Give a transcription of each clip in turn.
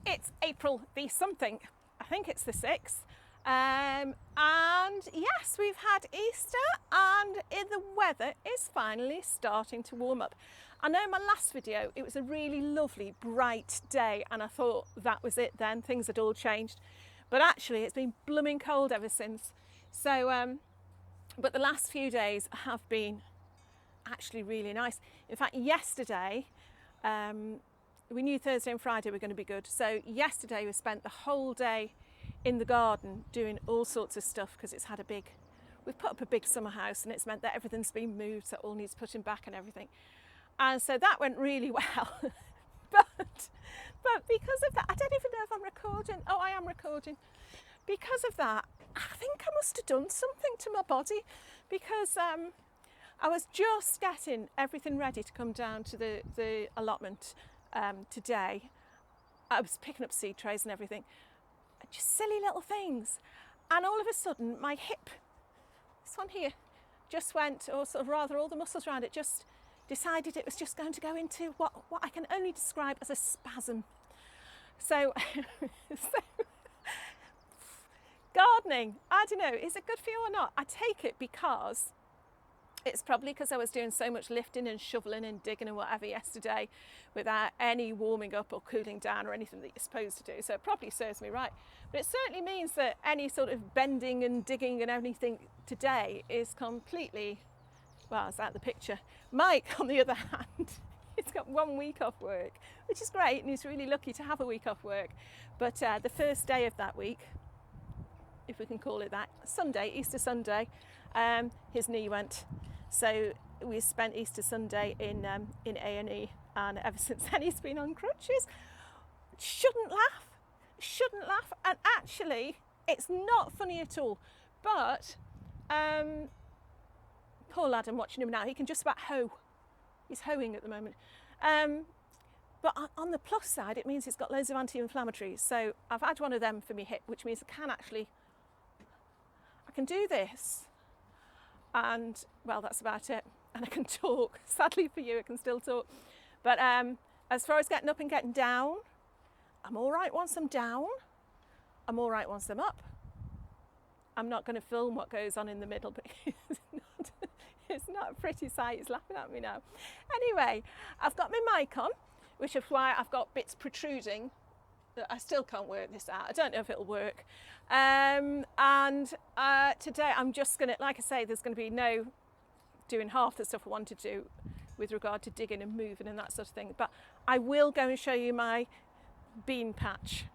It's April the something, I think it's the 6th, and yes, we've had Easter and the weather is finally starting to warm up. I know my last video, it was a really lovely bright day and I thought that was it then, things had all changed, but actually it's been blooming cold ever since. So but the last few days have been actually really nice. In fact, yesterday, we knew Thursday and Friday were going to be good. So yesterday we spent the whole day in the garden doing all sorts of stuff because we've put up a big summer house and it's meant that everything's been moved, so it all needs putting back and everything. And so that went really well. but because of that, I don't even know if I'm recording. Oh, I am recording. Because of that, I think I must have done something to my body because I was just getting everything ready to come down to the allotment today. I was picking up seed trays and everything, just silly little things, and all of a sudden my hip, this one here, just went, or sort of rather all the muscles around it just decided it was just going to go into what I can only describe as a spasm. So, gardening, I don't know, is it good for you or not? I take it because it's probably because I was doing so much lifting and shoveling and digging and whatever yesterday without any warming up or cooling down or anything that you're supposed to do. So it probably serves me right. But it certainly means that any sort of bending and digging and anything today is completely, well, it's out of the picture. Mike, on the other hand, he's got 1 week off work, which is great, and he's really lucky to have a week off work. But the first day of that week, if we can call it that, Sunday, Easter Sunday, his knee went. So we spent Easter Sunday in A&E, and ever since then he's been on crutches. Shouldn't laugh, and actually it's not funny at all. But poor lad, I'm watching him now. He can just about hoe. He's hoeing at the moment. But on the plus side, it means he's got loads of anti-inflammatories. So I've had one of them for my hip, which means I can do this. And well, that's about it. And I can talk. Sadly for you, I can still talk. But as far as getting up and getting down, I'm all right once I'm down. I'm all right once I'm up. I'm not going to film what goes on in the middle, but it's not a pretty sight. He's laughing at me now. Anyway, I've got my mic on, which is why I've got bits protruding that I still can't work this out. I don't know if it'll work. Today I'm just going to, like I say, there's going to be no doing half the stuff I want to do with regard to digging and moving and that sort of thing. But I will go and show you my bean patch,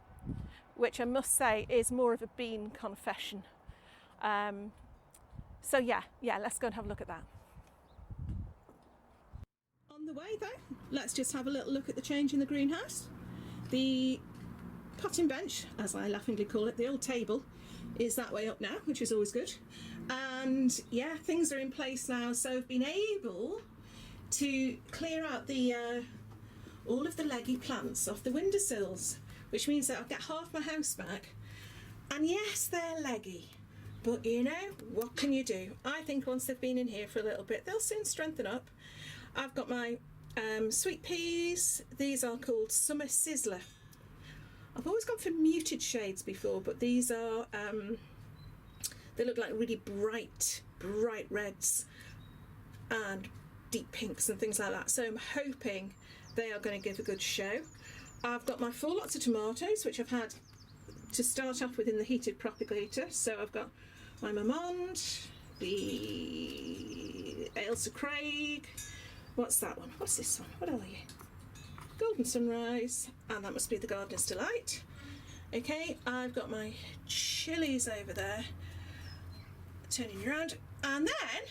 which I must say is more of a bean confession. So yeah, let's go and have a look at that. On the way though, let's just have a little look at the change in the greenhouse. The potting bench, as I laughingly call it, the old table, is that way up now, which is always good. And yeah, things are in place now, so I've been able to clear out the all of the leggy plants off the windowsills, which means that I'll get half my house back. And yes, they're leggy, but you know, what can you do? I think once they've been in here for a little bit, they'll soon strengthen up. I've got my sweet peas. These are called Summer Sizzler. I've always gone for muted shades before, but these are, they look like really bright reds and deep pinks and things like that. So I'm hoping they are going to give a good show. I've got my 4 lots of tomatoes, which I've had to start off with in the heated propagator. So I've got my Marmande, the Ailsa Craig. What's that one? What's this one? What are you? Golden Sunrise, and that must be the Gardener's Delight. Okay, I've got my chilies over there, turning around, and then,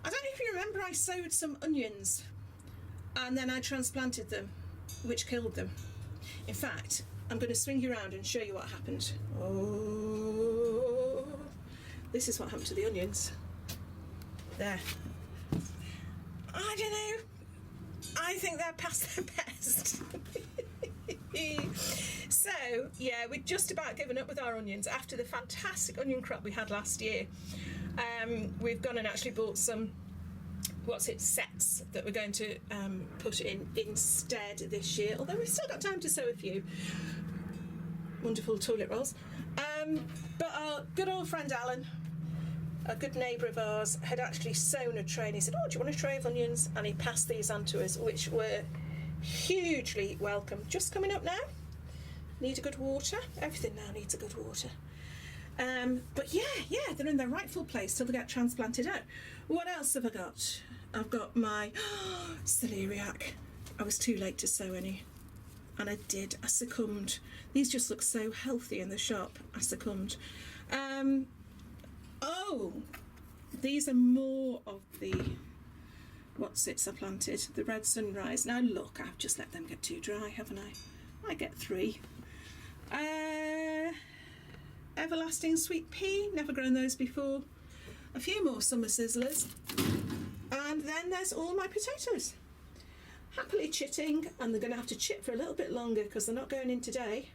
I don't know if you remember, I sowed some onions, and then I transplanted them, which killed them. In fact, I'm going to swing you around and show you what happened. Oh, this is what happened to the onions. There. I don't know. I think they're past their best. So yeah, we've just about given up with our onions after the fantastic onion crop we had last year. We've gone and actually bought some sets that we're going to put in instead this year, although we've still got time to sew a few wonderful toilet rolls. But our good old friend Alan, a good neighbour of ours, had actually sewn a tray, and he said, oh, do you want a tray of onions? And he passed these on to us, which were hugely welcome. Just coming up now. Need a good water. Everything now needs a good water. But yeah, they're in their rightful place till they get transplanted out. What else have I got? I've got my celeriac. I was too late to sew any, and I did. I succumbed. These just look so healthy in the shop. I succumbed. Oh, these are more of the I planted, the red sunrise. Now look, I've just let them get too dry, haven't I? I get 3. Everlasting sweet pea, never grown those before. A few more summer sizzlers. And then there's all my potatoes. Happily chitting, and they're going to have to chit for a little bit longer because they're not going in today.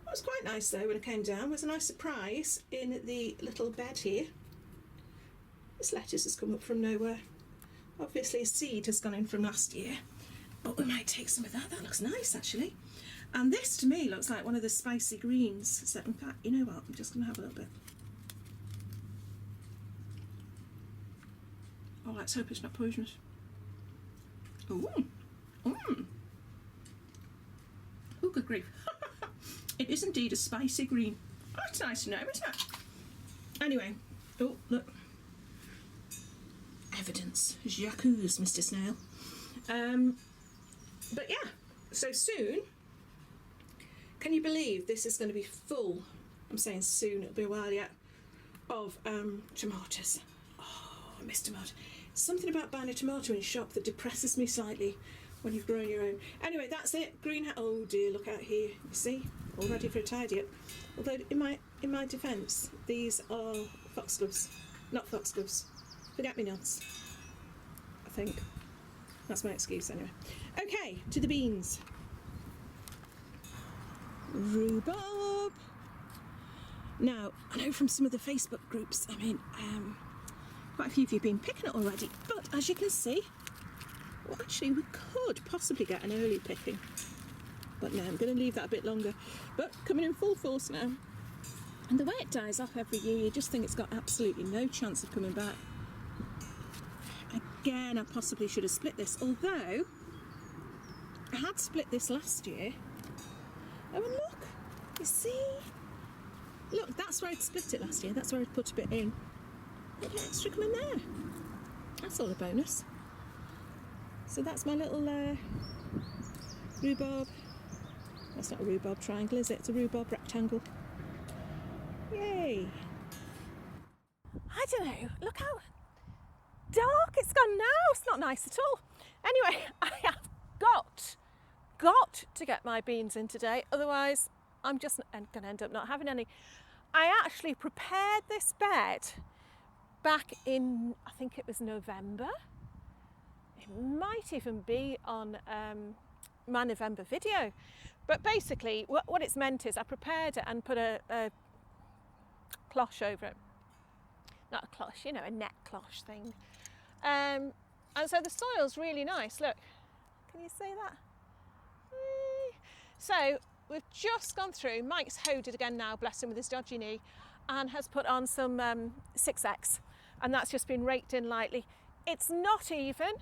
What was quite nice though when I came down was a nice surprise in the little bed here. This lettuce has come up from nowhere. Obviously a seed has gone in from last year, but we might take some of that. That looks nice actually. And this to me looks like one of the spicy greens. So in fact, you know what, I'm just going to have a little bit. Oh, let's hope it's not poisonous. Ooh. Oh, good grief. It is indeed a spicy green. Oh, it's nice to know, isn't it? Anyway, oh, look. Evidence. J'accuse, Mr. Snail. But yeah, so soon, can you believe this is going to be full? I'm saying soon, it'll be a while yet, of tomatoes. Oh, I miss tomato. Something about buying a tomato in a shop that depresses me slightly when you've grown your own. Anyway, that's it. Greenhouse. Oh dear, look out here. You see, all ready for a tidy up. Although in my defence, these are foxgloves, not foxgloves. Forget-me-nots, I think. That's my excuse anyway. Okay, to the beans. Rhubarb. Now, I know from some of the Facebook groups, quite a few of you have been picking it already, but as you can see, well, actually we could possibly get an early picking. But no, I'm going to leave that a bit longer. But coming in full force now. And the way it dies off every year, you just think it's got absolutely no chance of coming back. Again, I possibly should have split this, although I had split this last year. Oh, and look, you see? Look, that's where I'd split it last year. That's where I'd put a bit in. A little extra coming there. That's all a bonus. So that's my little rhubarb. That's not a rhubarb triangle, is it? It's a rhubarb rectangle. Yay! I don't know. Look how dark it's gone now. It's not nice at all. Anyway, I have got to get my beans in today, otherwise I'm just going to end up not having any. I actually prepared this bed back in, I think it was November. It might even be on my November video. But basically what it's meant is I prepared it and put a cloche over it. Not a cloche, you know, a net cloche thing. And so the soil's really nice. Look, can you see that? So we've just gone through. Mike's hoed it again now, bless him, with his dodgy knee, and has put on some 6X, and that's just been raked in lightly. It's not even.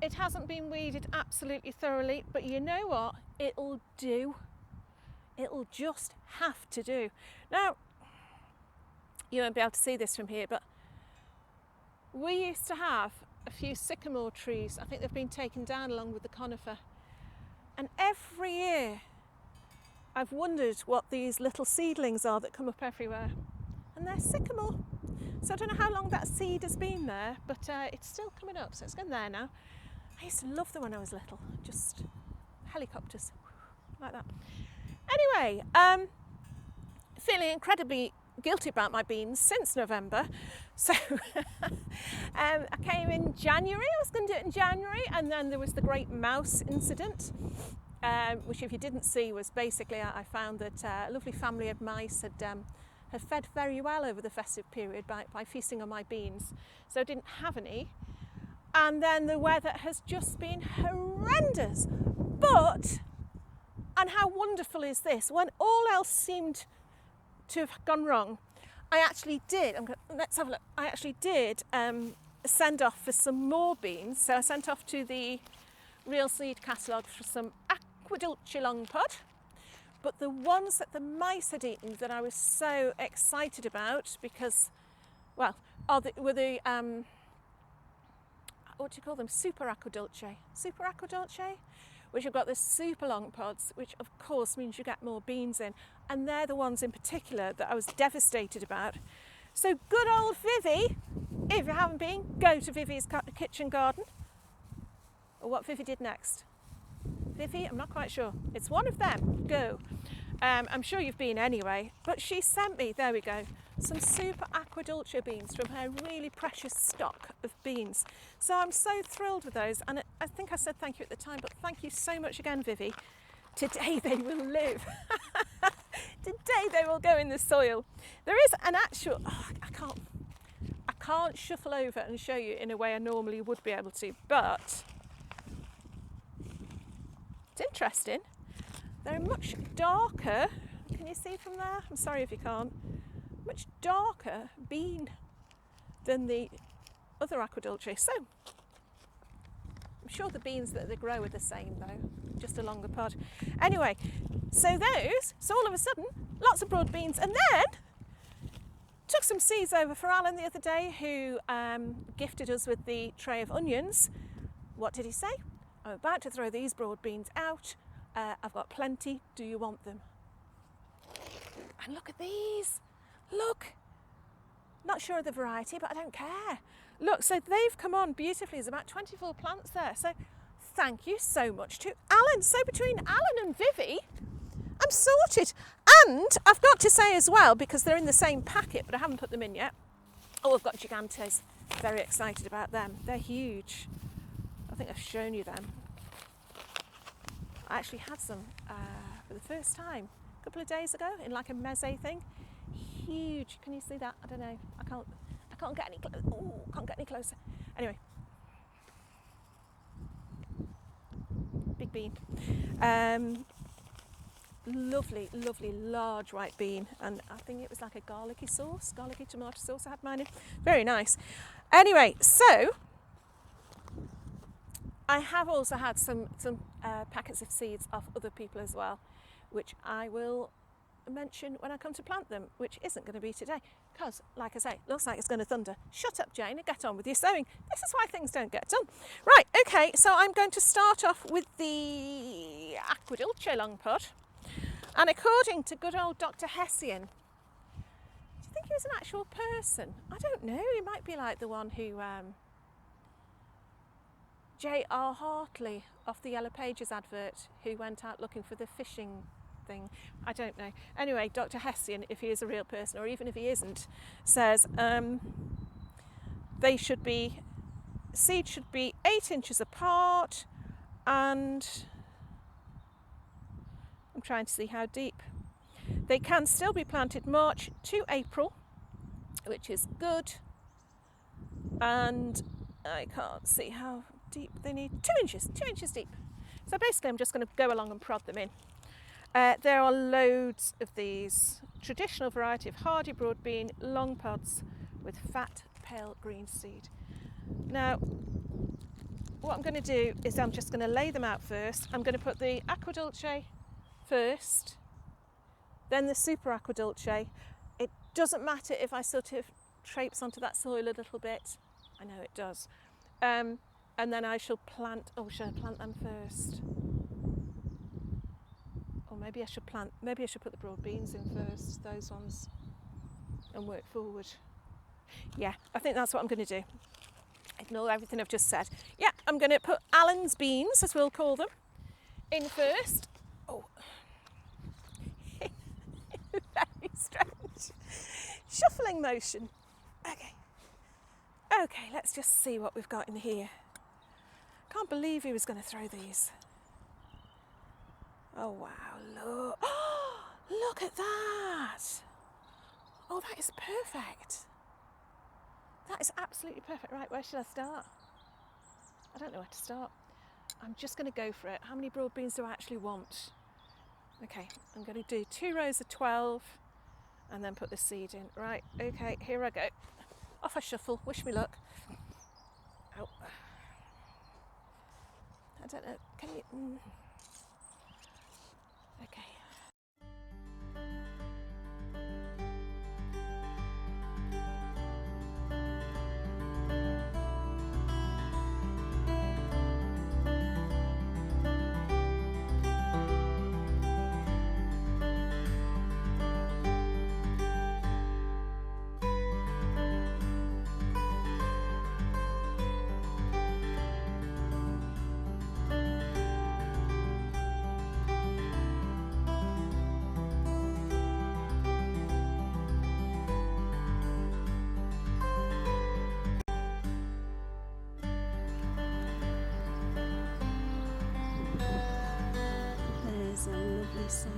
It hasn't been weeded absolutely thoroughly, but you know what? It'll do. It'll just have to do. Now, you won't be able to see this from here, but we used to have a few sycamore trees. I think they've been taken down along with the conifer. And every year I've wondered what these little seedlings are that come up everywhere. And they're sycamore. So I don't know how long that seed has been there, but it's still coming up, so it's going there now. I used to love them when I was little, just helicopters, like that. Anyway, feeling incredibly guilty about my beans since November. So I came in January. I was going to do it in January, and then there was the great mouse incident, which if you didn't see was basically I found that a lovely family of mice had fed very well over the festive period by feasting on my beans. So I didn't have any. And then the weather has just been horrendous. But, and how wonderful is this, when all else seemed to have gone wrong, I actually did, let's have a look, I actually did send off for some more beans. So I sent off to the Real Seed catalogue for some Aquadulce long pod. But the ones that the mice had eaten that I was so excited about because, well, were the what do you call them? Super Aquadulce, which have got the super long pods, which of course means you get more beans in. And they're the ones in particular that I was devastated about. So good old Vivi, if you haven't been, go to Vivi's kitchen garden. Or what Vivi did next. Vivi, I'm not quite sure. It's one of them, go. I'm sure you've been anyway, but she sent me, there we go, some super Aquadulce beans from her really precious stock of beans. So I'm so thrilled with those, and I think I said thank you at the time, but thank you so much again, Vivi. Today they will live. Today they will go in the soil. There is an actual, I can't shuffle over and show you in a way I normally would be able to, but it's interesting. They're much darker, can you see from there? I'm sorry if you can't. Much darker bean than the other Aquadulce. So, I'm sure the beans that they grow are the same though, just a longer pod. Anyway, so all of a sudden, lots of broad beans, and then took some seeds over for Alan the other day, who gifted us with the tray of onions. What did he say? I'm about to throw these broad beans out. I've got plenty. Do you want them? And look at these. Look. Not sure of the variety, but I don't care. Look, so they've come on beautifully. There's about 24 plants there. So thank you so much to Alan. So between Alan and Vivi, I'm sorted. And I've got to say as well, because they're in the same packet, but I haven't put them in yet. Oh, I've got Gigantes. Very excited about them. They're huge. I think I've shown you them. I actually had some for the first time a couple of days ago in like a meze thing. Huge. Can you see that? I don't know. I can't get any closer. Oh, can't get any closer. Anyway, big bean. Lovely, lovely large white bean, and I think it was like a garlicky tomato sauce I had mine in. Very nice. Anyway, so I have also had some packets of seeds off other people as well, which I will mention when I come to plant them, which isn't going to be today, because, like I say, looks like it's going to thunder. Shut up, Jane, and get on with your sewing. This is why things don't get done. Right, okay, so I'm going to start off with the Aquadulce long pod, and according to good old Dr. Hessian, do you think he was an actual person? I don't know, he might be like the one who J.R. Hartley off the Yellow Pages advert, who went out looking for the fishing thing. I don't know. Anyway, Dr. Hessian, if he is a real person, or even if he isn't, says seeds should be 8 inches apart, and I'm trying to see how deep. They can still be planted March to April, which is good, and I can't see how deep they need. 2 inches deep. So basically I'm just going to go along and prod them in. There are loads of these. Traditional variety of hardy broad bean long pods with fat pale green seed. Now what I'm going to do is I'm just going to lay them out first. I'm going to put the Aquadulce first, then the Super Aquadulce. It doesn't matter if I sort of traipse onto that soil a little bit. I know it does. And then I shall plant, should I plant them first? Or maybe I should put the broad beans in first, those ones, and work forward. Yeah, I think that's what I'm going to do. Ignore everything I've just said. Yeah, I'm going to put Alan's beans, as we'll call them, in first. Oh, very strange. Shuffling motion. Okay, let's just see what we've got in here. Can't believe he was going to throw these. Oh wow, look. Look at that. Oh, that is perfect. That is absolutely perfect. Right, where should I start? I don't know where to start. I'm just going to go for it. How many broad beans do I actually want? Okay, I'm going to do 2 rows of 12 and then put the seed in. Right, okay, here I go. Off I shuffle, wish me luck. Oh. I don't know, can you? Okay. There's a lovely sight.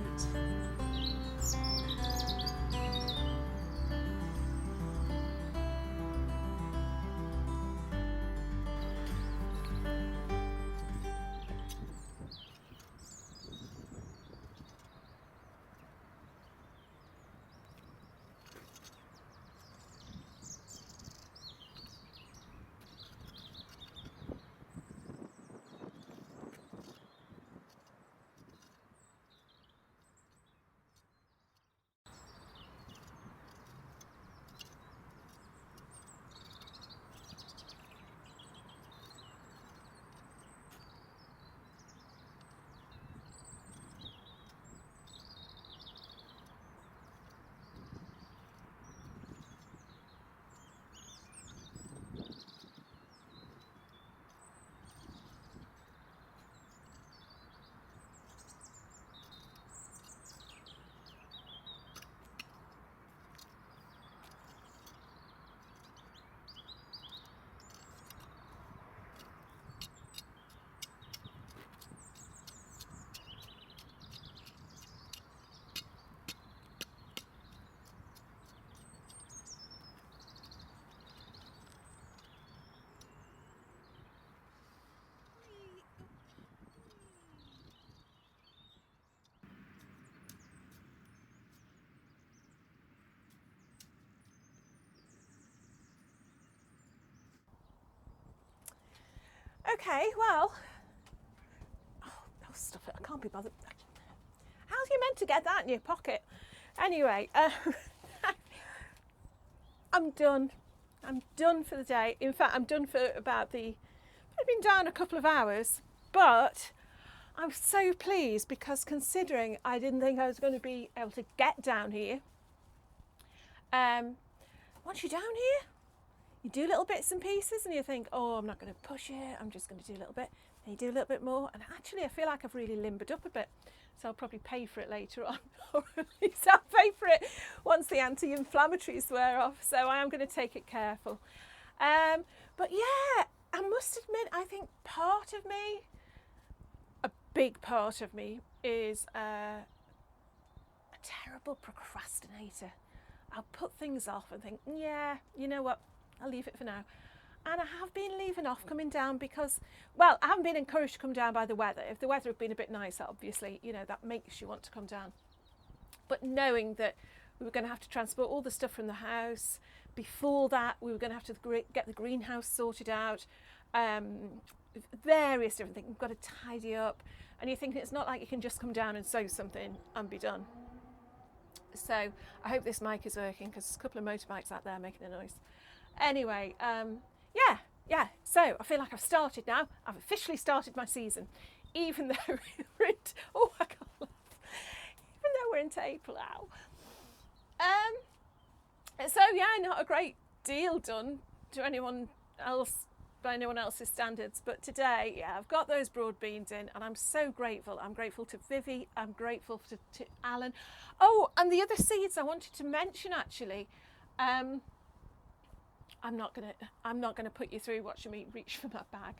Okay, well, oh, stuff it, I can't be bothered. How's you meant to get that in your pocket? Anyway, I'm done. I'm done for the day. In fact, I'm done for about I've been down a couple of hours, but I'm so pleased because considering I didn't think I was going to be able to get down here, once you're down here, you do little bits and pieces and you think, oh, I'm not going to push it, I'm just going to do a little bit. And you do a little bit more, and actually I feel like I've really limbered up a bit. So I'll probably pay for it later on, or at least I'll pay for it once the anti-inflammatories wear off. So I am going to take it careful. But yeah, I must admit, I think part of me, a big part of me, is a terrible procrastinator. I'll put things off and think, yeah, you know what, I'll leave it for now. And I have been leaving off coming down because, well, I haven't been encouraged to come down by the weather. If the weather had been a bit nicer, obviously, you know, that makes you want to come down. But knowing that we were going to have to transport all the stuff from the house, before that we were going to have to get the greenhouse sorted out, various different things. We've got to tidy up. And you're thinking it's not like you can just come down and sow something and be done. So I hope this mic is working because there's a couple of motorbikes out there making a noise. Anyway, yeah. So I feel like I've started now. I've officially started my season, even though we're into, oh, I can't laugh. Even though we're into April now. So yeah, not a great deal done to anyone else by anyone else's standards, but today, yeah, I've got those broad beans in, and I'm so grateful. I'm grateful to Vivi. I'm grateful to Alan. Oh, and the other seeds I wanted to mention actually. I'm not gonna put you through watching me reach for my bag.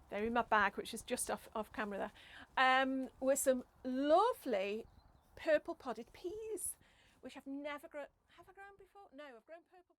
They're in my bag, which is just off camera there. With some lovely purple podded peas, which I've never grown. Have I grown before? No, I've grown purple.